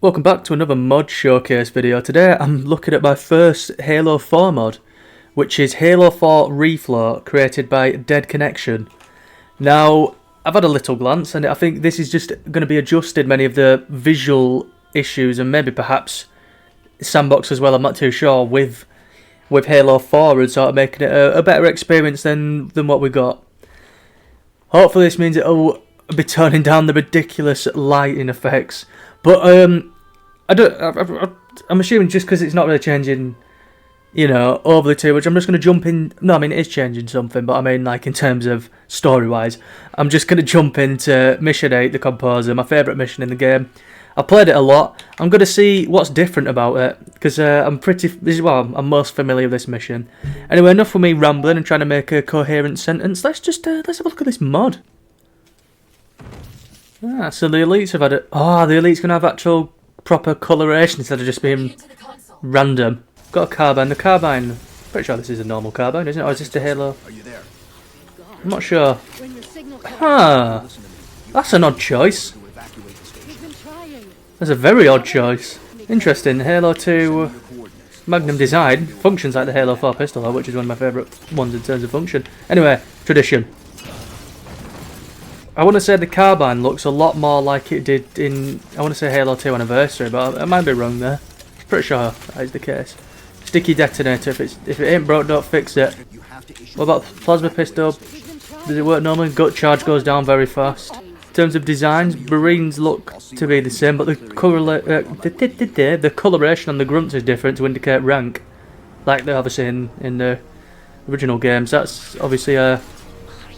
Welcome back to another mod showcase video. Today I'm looking at my first Halo 4 mod, which is Halo 4 Reflow, created by Dead Connection. Now, I've had a little glance and I think this is just going to be adjusted many of the visual issues and maybe perhaps sandbox as well, I'm not too sure, with Halo 4 and sort of making it a better experience than what we got. Hopefully this means it'll be turning down the ridiculous lighting effects. But I'm assuming just because it's not really changing, you know, overly too much, I'm just going to jump in. No, I mean, it is changing something, but I mean, like, in terms of story-wise, I'm just going to jump into Mission 8, The Composer, my favourite mission in the game. I've played it a lot. I'm going to see what's different about it, because I'm most familiar with this mission. Anyway, enough of me rambling and trying to make a coherent sentence. Let's have a look at this mod. Ah, so the elites have had it. Oh, the elites gonna have actual proper coloration instead of just being random. Got a carbine. The carbine. Pretty sure this is a normal carbine, isn't it? Or is this a Halo? I'm not sure. Huh. That's an odd choice. That's a very odd choice. Interesting. Halo 2 Magnum design functions like the Halo 4 pistol, though, which is one of my favourite ones in terms of function. Anyway, tradition. I want to say the carbine looks a lot more like it did in, I want to say Halo 2 Anniversary, but I might be wrong there. Pretty sure that is the case. Sticky detonator, if it ain't broke, don't fix it. What about plasma pistol? Does it work normally? Gut charge goes down very fast. In terms of designs, Marines look to be the same, but the coloration on the grunts is different to indicate rank, like they're obviously in the original games. That's obviously a...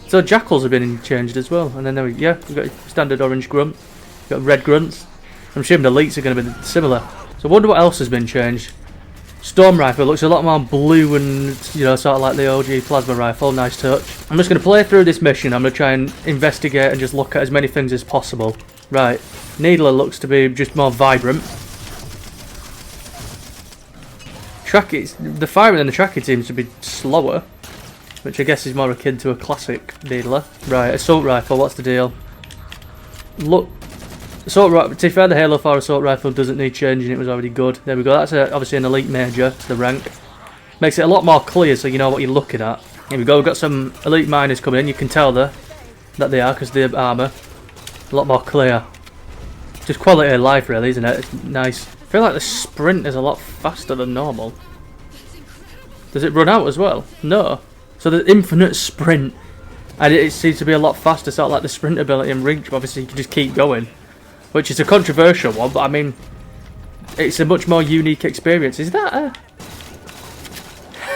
So jackals have been changed as well, and then we've got standard orange grunt, we've got red grunts. I'm assuming the elites are going to be similar. So I wonder what else has been changed. Storm rifle looks a lot more blue and, you know, sort of like the OG plasma rifle. Nice touch. I'm just going to play through this mission. I'm going to try and investigate and just look at as many things as possible. Right, Needler looks to be just more vibrant. The firing in the tracking seems to be slower, which I guess is more akin to a classic Needler. Right, assault rifle, what's the deal? Look, assault rifle, to be fair, the Halo 4 assault rifle doesn't need changing, it was already good. There we go, that's obviously an elite major, it's the rank. Makes it a lot more clear so you know what you're looking at. Here we go, we've got some elite miners coming in, you can tell that they are because of the armour. A lot more clear. Just quality of life really, isn't it? It's nice. I feel like the sprint is a lot faster than normal. Does it run out as well? No. So the infinite sprint, and it seems to be a lot faster, sort of like the sprint ability in Reach, but obviously you can just keep going, which is a controversial one, but I mean, it's a much more unique experience. Is that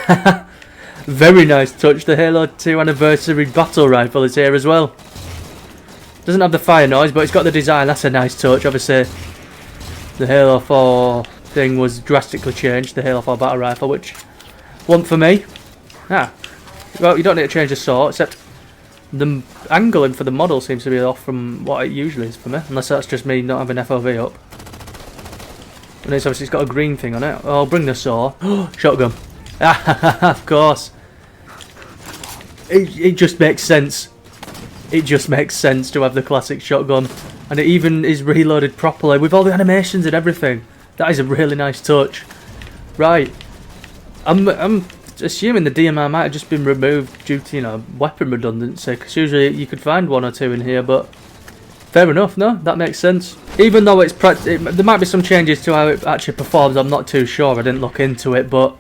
a... Very nice touch. The Halo 2 Anniversary Battle Rifle is here as well. Doesn't have the fire noise, but it's got the design, that's a nice touch. Obviously, the Halo 4 thing was drastically changed, the Halo 4 Battle Rifle, which, one for me. Well, you don't need to change the sort, except the angling for the model seems to be off from what it usually is for me, unless that's just me not having FOV up. And it's got a green thing on it. Oh, bring the saw. Shotgun. Of course. It just makes sense. It just makes sense to have the classic shotgun, and it even is reloaded properly with all the animations and everything. That is a really nice touch. Right. I'm assuming the DMR might have just been removed due to, you know, weapon redundancy, because usually you could find one or two in here, but fair enough, no? That makes sense. Even though there might be some changes to how it actually performs, I'm not too sure, I didn't look into it, but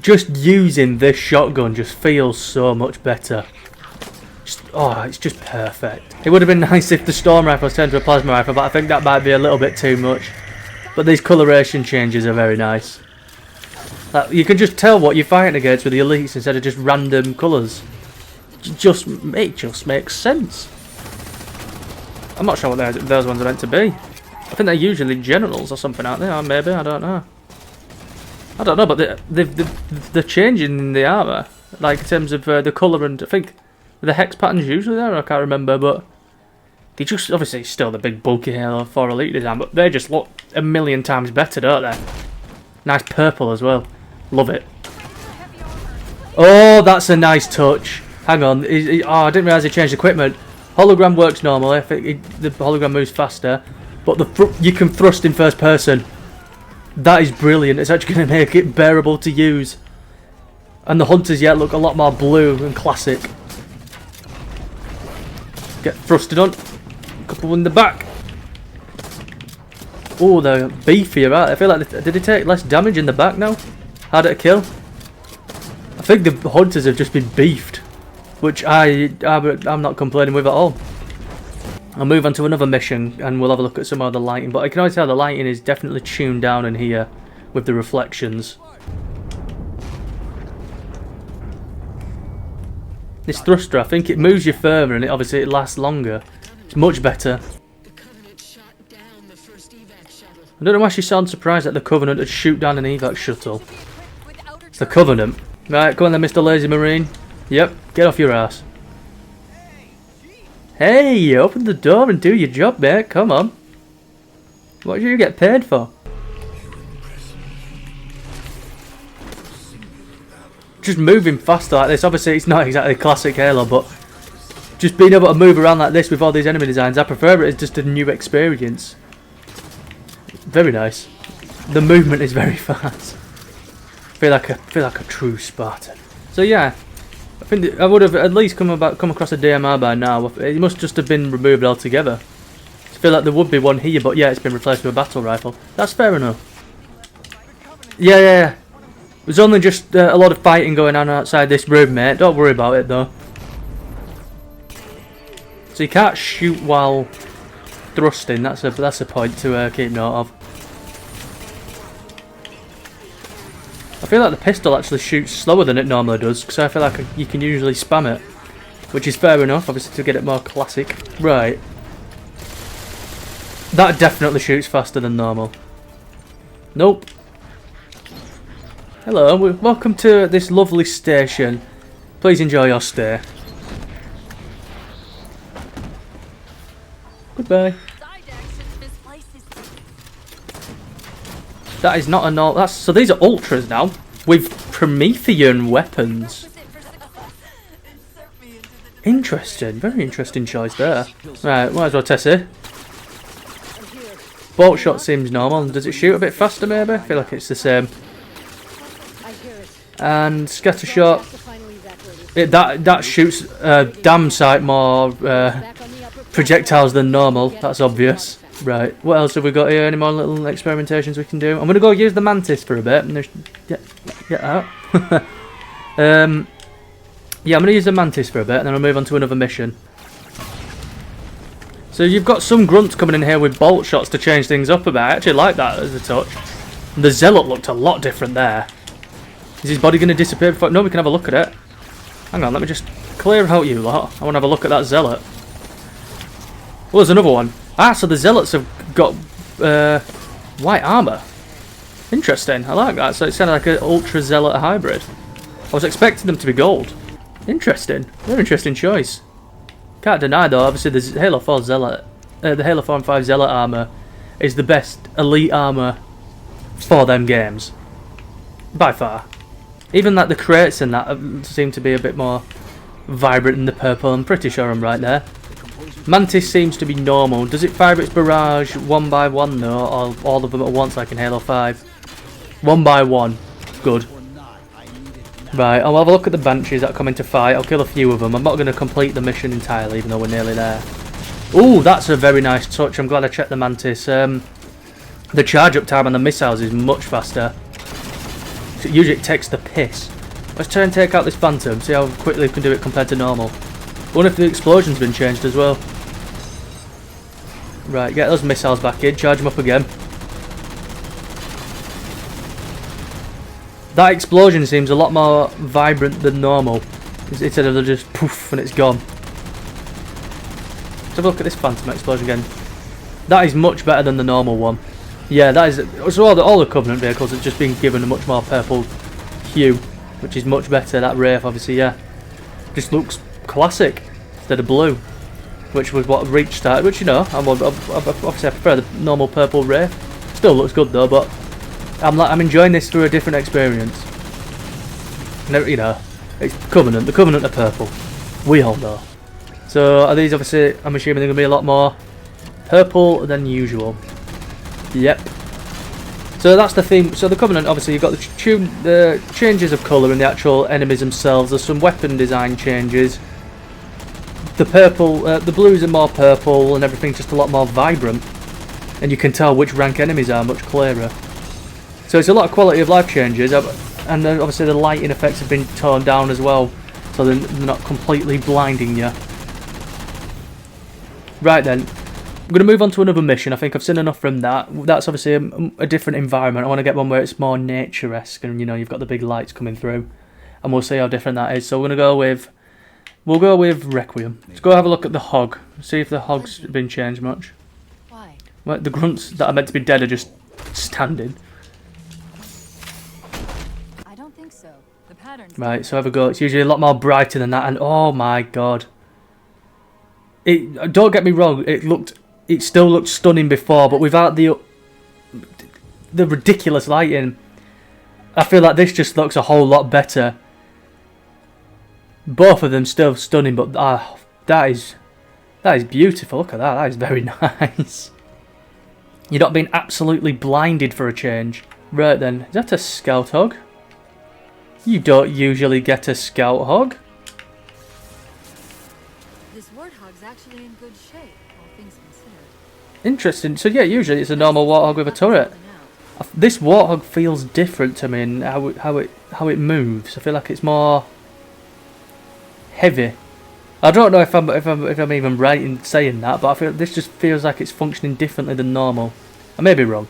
just using this shotgun just feels so much better. It's just perfect. It would have been nice if the storm rifle was turned to a plasma rifle, but I think that might be a little bit too much. But these coloration changes are very nice. You can just tell what you're fighting against with the elites instead of just random colours. It just makes sense. I'm not sure what those ones are meant to be. I think they're usually generals or something, aren't they? Or maybe, I don't know. I don't know, but they're changing the armour, like in terms of the colour, and I think the hex pattern's usually there, I can't remember, but they just, obviously it's still the big bulky Halo 4 Elite design, but they just look a million times better, don't they? Nice purple as well. Love it. Oh, that's a nice touch. Hang on. Oh, I didn't realise he changed equipment. Hologram works normally. I think the hologram moves faster. but you can thrust in first person. That is brilliant. It's actually going to make it bearable to use. And the hunters yet look a lot more blue and classic. Get thrusted on. A couple in the back. Oh, they're beefier, right? I feel like did they take less damage in the back now? Harder to kill? I think the hunters have just been beefed, which I'm not complaining with at all. I'll move on to another mission and we'll have a look at some of the lighting, but I can always tell the lighting is definitely tuned down in here with the reflections. This thruster, I think it moves you further and obviously it lasts longer. It's much better. I don't know why she sounds surprised that the Covenant would shoot down an evac shuttle. It's the Covenant. Right, go on then, Mr. Lazy Marine. Yep, get off your ass. Hey, open the door and do your job, mate. Come on. What do you get paid for? Just moving faster like this. Obviously, it's not exactly classic Halo, but just being able to move around like this with all these enemy designs, I prefer it as just a new experience. Very nice. The movement is very fast. Feel like a true Spartan. So yeah, I think that I would have at least come across a DMR by now. It must just have been removed altogether. I feel like there would be one here, but yeah, it's been replaced with a battle rifle. That's fair enough. Yeah. There's only just a lot of fighting going on outside this room, mate. Don't worry about it though. So you can't shoot while thrusting. That's a point to keep note of. I feel like the pistol actually shoots slower than it normally does, because I feel like you can usually spam it, which is fair enough, obviously, to get it more classic. Right. That definitely shoots faster than normal. Nope. Hello, welcome to this lovely station. Please enjoy your stay. Goodbye. That is not a normal. So these are ultras now with Promethean weapons. Interesting, very interesting choice there. Right, might as well test it. Bolt shot seems normal. Does it shoot a bit faster maybe? I feel like it's the same. And scatter shot. That shoots damn sight more projectiles than normal. That's obvious. Right, what else have we got here? Any more little experimentations we can do? I'm going to go use the Mantis for a bit. And get out. Yeah, I'm going to use the Mantis for a bit and then I'll move on to another mission. So you've got some grunts coming in here with bolt shots to change things up a bit. I actually like that as a touch. And the Zealot looked a lot different there. Is his body going to disappear before? No, we can have a look at it. Hang on, let me just clear out you lot. I want to have a look at that Zealot. Oh, there's another one. Ah, so the Zealots have got white armour. Interesting, I like that. So it sounded like an Ultra Zealot hybrid. I was expecting them to be gold. Interesting, very interesting choice. Can't deny though, obviously the Halo 4 Zealot, the Halo 4 and 5 Zealot armour is the best elite armour for them games. By far. Even like the crates and that seem to be a bit more vibrant in the purple. I'm pretty sure I'm right there. Mantis seems to be normal. Does it fire its barrage one by one though, or all of them at once like in Halo 5? One by one. Good. Right, I'll have a look at the Banshees that come into fight. I'll kill a few of them. I'm not going to complete the mission entirely, even though we're nearly there. Ooh, that's a very nice touch. I'm glad I checked the Mantis. The charge up time on the missiles is much faster. So usually it takes the piss. Let's try and take out this Phantom, see how quickly we can do it compared to normal. I wonder if the explosion's been changed as well. Right, get those missiles back in, charge them up again. That explosion seems a lot more vibrant than normal. Instead of just poof and it's gone. Let's have a look at this Phantom explosion again. That is much better than the normal one. Yeah, that is. So all the Covenant vehicles have just been given a much more purple hue, which is much better. That Wraith, obviously, yeah, just looks classic instead of blue, which was what Reach started. Which, you know, obviously I prefer the normal purple Wraith. Still looks good though, but I'm enjoying this through a different experience. You know, it's Covenant. The Covenant are purple. We all know. So are these obviously? I'm assuming they're gonna be a lot more Purple than usual. Yep. So that's the theme. So the Covenant, obviously, you've got the changes of colour in the actual enemies themselves. There's some weapon design changes. The purple, the blues are more purple, and everything's just a lot more vibrant. And you can tell which rank enemies are much clearer. So it's a lot of quality of life changes, and then obviously the lighting effects have been toned down as well, so they're not completely blinding you. Right then. I'm going to move on to another mission. I think I've seen enough from that. That's obviously a different environment. I want to get one where it's more nature-esque and, you know, you've got the big lights coming through. And we'll see how different that is. So we're going to go with... We'll go with Requiem. Let's go have a look at the hog. See if the hog's been changed much. Why? Well, the grunts that are meant to be dead are just standing. I don't think so. The pattern's Right, so have a go. It's usually a lot more brighter than that. And oh my god. Don't get me wrong. It still looked stunning before, but without the ridiculous lighting, I feel like this just looks a whole lot better. Both of them still stunning, but that is beautiful. Look at that. That is very nice. You're not being absolutely blinded for a change. Right then, is that a scout hog? You don't usually get a scout hog. This warthog's actually in good shape, all things considered. Interesting. So yeah, usually it's a normal warthog with a turret. This warthog feels different to me in how it moves. I feel like it's more heavy. I don't know if I'm even right in saying that, but I feel this just feels like it's functioning differently than normal. I may be wrong.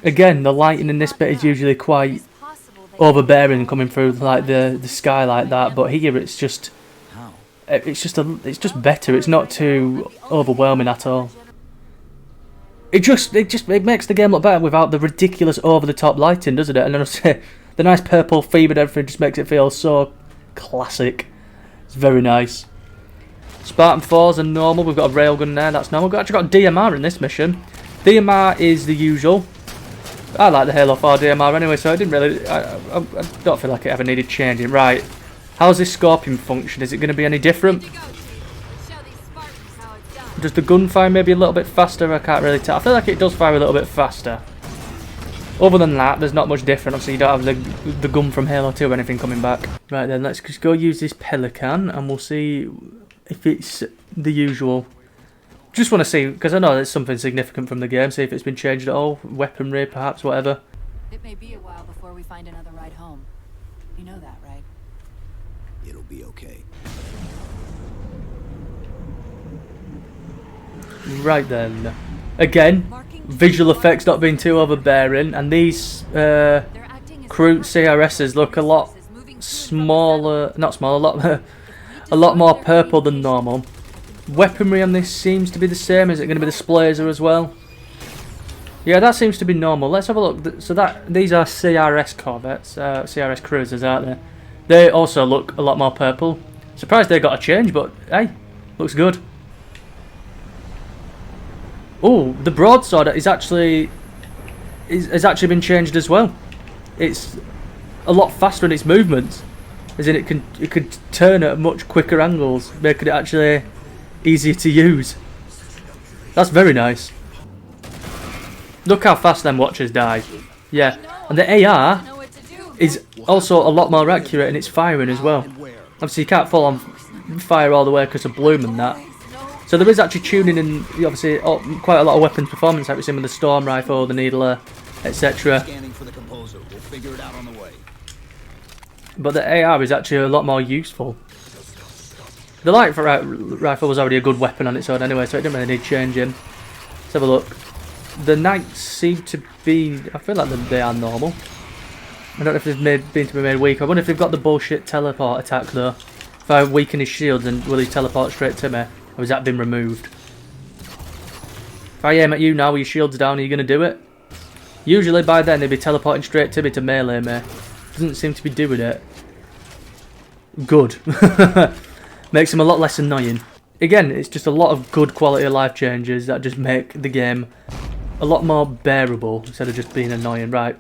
Again, the lighting in this bit is usually quite overbearing, coming through like the sky like that, but here it's just better. It's not too overwhelming at all. It makes the game look better without the ridiculous over the top lighting, doesn't it? And then I say the nice purple theme and everything just makes it feel so classic. It's very nice. Spartan 4s are normal. We've got a railgun there. That's normal. We've actually got DMR in this mission. DMR is the usual. I like the Halo 4 DMR anyway, so I didn't really. I don't feel like it ever needed changing. Right. How's this Scorpion function? Is it going to be any different? Does the gunfire maybe a little bit faster? I can't really tell. I feel like it does fire a little bit faster. Other than that, there's not much different. Obviously, you don't have the gun from Halo 2 or anything coming back. Right then, let's just go use this Pelican and we'll see if it's the usual. Just want to see, because I know there's something significant from the game, see if it's been changed at all. Weaponry, perhaps, whatever. It may be a while before we find another ride home. You know that, right? It'll be okay. Right then. Again, visual effects not being too overbearing, and these crew CRSs look a lot smaller, not smaller, a lot more purple than normal. Weaponry on this seems to be the same. Is it going to be the Splazer as well? Yeah, that seems to be normal. Let's have a look. So these are CRS corvettes, CRS cruisers, aren't they? They also look a lot more purple. Surprised they got a change, but hey, looks good. Oh, the broadsword is actually has actually been changed as well. It's a lot faster in its movements, as in it could turn at much quicker angles, making it actually easier to use. That's very nice. Look how fast them watchers die. Yeah, and the AR is also a lot more accurate in its firing as well. Obviously, you can't full on fire all the way because of bloom and that. So there is actually tuning in, obviously, quite a lot of weapons performance, like we've seen with the Storm Rifle, the Needler, etc. But the AR is actually a lot more useful. The light rifle was already a good weapon on its own anyway, so it didn't really need changing. Let's have a look. The Knights seem to be, I feel like they are normal. I don't know if they've been to be made weaker. I wonder if they've got the bullshit teleport attack though. If I weaken his shield, then will he teleport straight to me? Or has that been removed? If I aim at you now with your shield's down, are you going to do it? Usually by then they'd be teleporting straight to me to melee me. Doesn't seem to be doing it. Good. Makes him a lot less annoying. Again, it's just a lot of good quality of life changes that just make the game a lot more bearable instead of just being annoying. Right.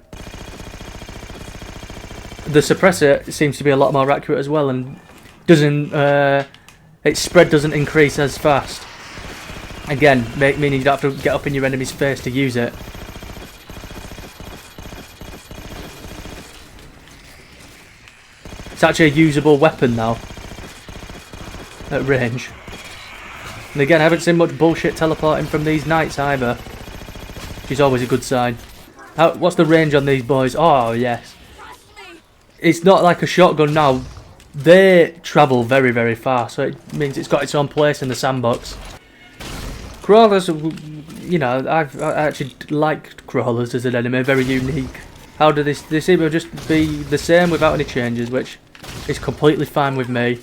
The suppressor seems to be a lot more accurate as well and doesn't... its spread doesn't increase as fast. Again, meaning you don't have to get up in your enemy's face to use it. It's actually a usable weapon now. At range. And again, I haven't seen much bullshit teleporting from these knights either. Which is always a good sign. What's the range on these boys? Oh, yes. It's not like a shotgun now. They travel very, very far. So it means it's got its own place in the sandbox. Crawlers, you know, I actually like crawlers as an enemy. Very unique. How do they seem to just be the same without any changes, which is completely fine with me.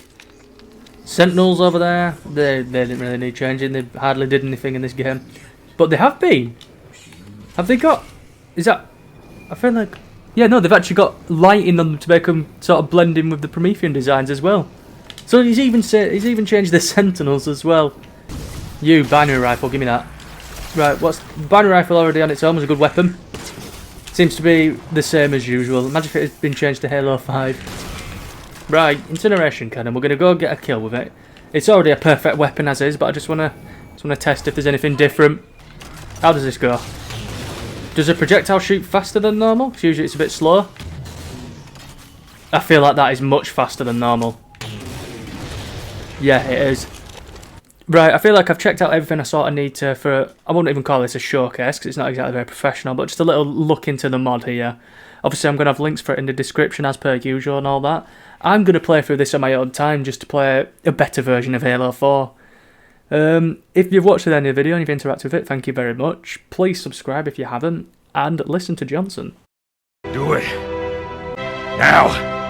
Sentinels over there, they didn't really need changing. They hardly did anything in this game. But they have been. Have they got... Is that... I feel like... Yeah, no, they've actually got lighting on them to make them sort of blend in with the Promethean designs as well. So he's even changed the Sentinels as well. You, binary rifle, give me that. Right, what's... Binary rifle already on its own was a good weapon. Seems to be the same as usual. Imagine if it had been changed to Halo 5. Right, incineration cannon. We're gonna go get a kill with it. It's already a perfect weapon as is, but I just wanna test if there's anything different. How does this go? Does a projectile shoot faster than normal? Usually it's a bit slow. I feel like that is much faster than normal. Yeah, it is. Right, I feel like I've checked out everything I sort of need to for... I wouldn't even call this a showcase because it's not exactly very professional, but just a little look into the mod here. Obviously, I'm going to have links for it in the description as per usual and all that. I'm going to play through this on my own time just to play a better version of Halo 4. If you've watched any of the video and you've interacted with it, thank you very much. Please subscribe if you haven't, and listen to Johnson. Do it. Now!